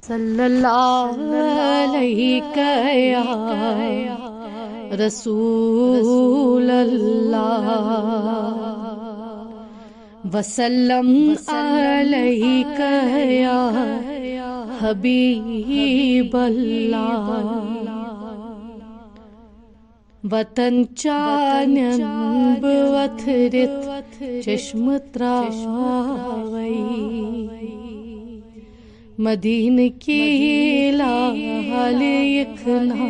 صلی اللہ علیہ یا رسول اللہ وسلم علیہ یا حبیب اللہ وطن چانن بوتھرت چشم تراوی مدینہ کی لال یکنا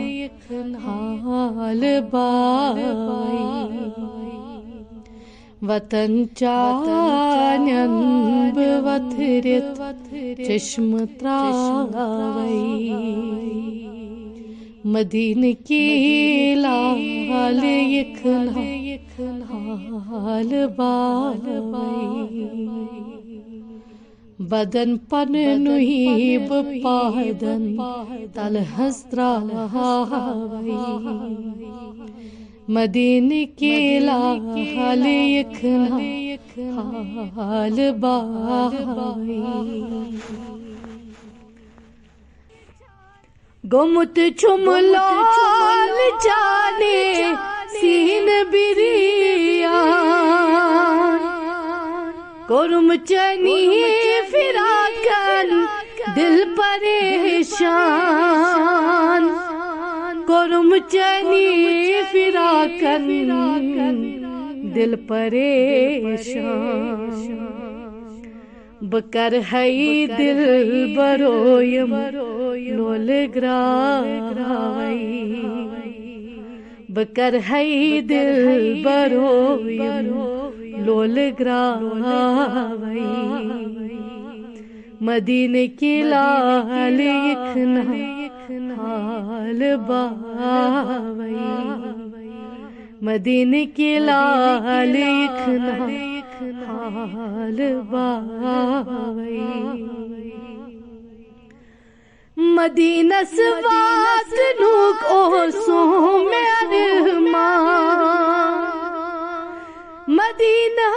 حال بائی وطن چانن بوتھرت چشم تراوی مدینہ کی لال یکنا حال بائی بدن پن نہیب پادن تل ہستراوی مدینہ کی لال یکنا حال بائی گمت چھم لال جانے سین بریان کرم چنی فراقن دل پریشان کرم چنی فراقن دل پریشان بکر ہے دل برویم لول گرائی بکر ہے دل برویم لول گرائی مدینہ کی لال یکنا حال بائی مدینہ کی لال یکنا حال بائی مدینہ سوات نوک اوسو میں ارمان مدینہ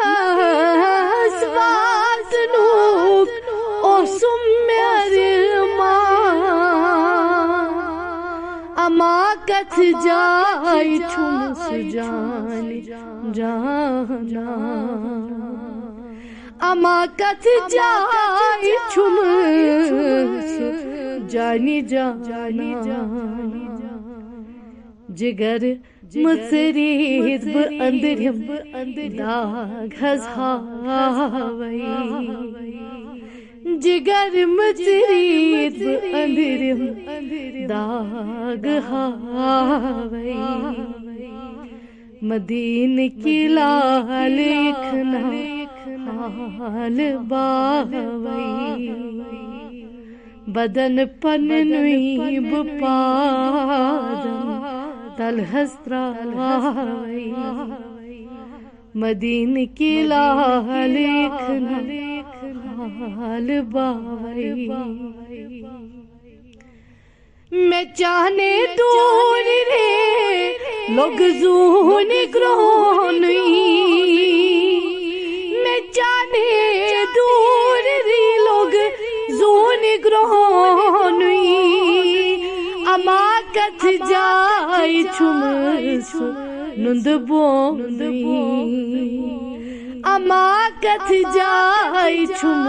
سوات نوک اوسو میں ارمان اما کتھ جائی چھم سجان جانا اما کتھ جائی چھم جانی جانا جگر مصریت اندرم داغ ہزاوی جگر مصریت اندرم داغ ہاوی مدینہ کی لال یکنا حال باوی بدن پن نویب پادن تل ہستراوی مدینہ کی لال یکنا حال باوی میں چاہنے دور رے لوگ زون گرونی میں چاہنے دور رے لوگ زون گرونی اما کتھ جائی چھم نند بونی اما کتھ جائی چھم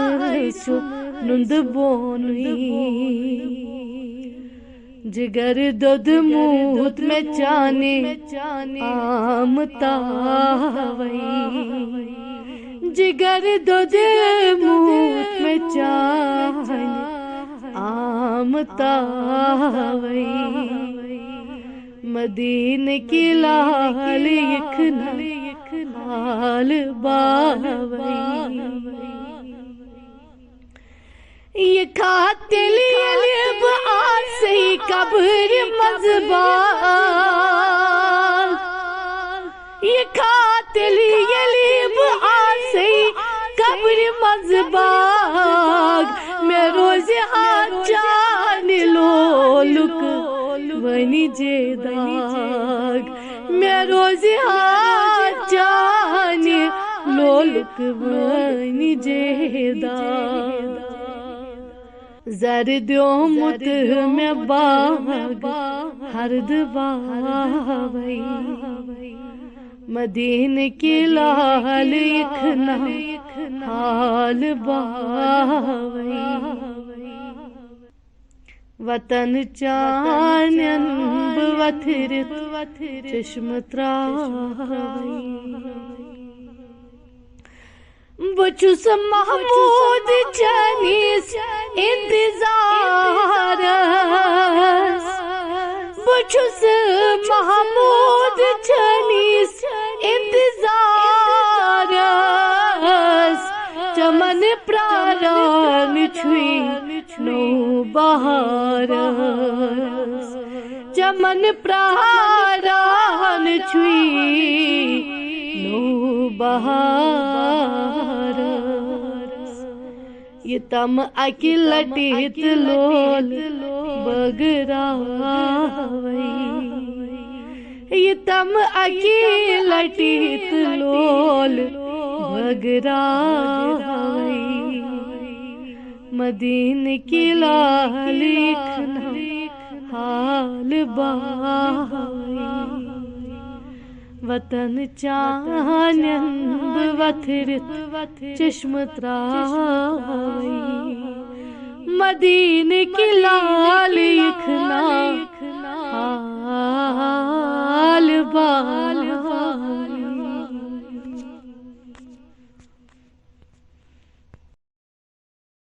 نند بونی جگر دودھ موت میں چانے آمتاوی جگر دودھ موت میں چانے آمتاوی مدینہ کی لال یکنا حال باوی یہ قاتل یلب آسی قبر مزباغ یہ قاتل یلب آسی قبر مزباغ میں روز آچان لولک ونی جیداغ میں روز آچان لولک ونی جیداغ زردیومت میں باغ ہرد باوئی مدینہ کی لال اکھنا حال باوئی وطن چانن بوتھرت چشم تراوئی بچس محمود چانیس انتظار بچس محمود چانیس انتظار چمن پراران چھوئی نو بہار چمن پراران چھوئی نو بہار یہ تم اکی لٹیت لول بگراوئی یہ تم اکی لٹیت لول بگراوئی مدینہ کی لال اکھنا حال باوئی وطن چانن بوتھرت چشم تراوئی مدینہ کی لال اکھنا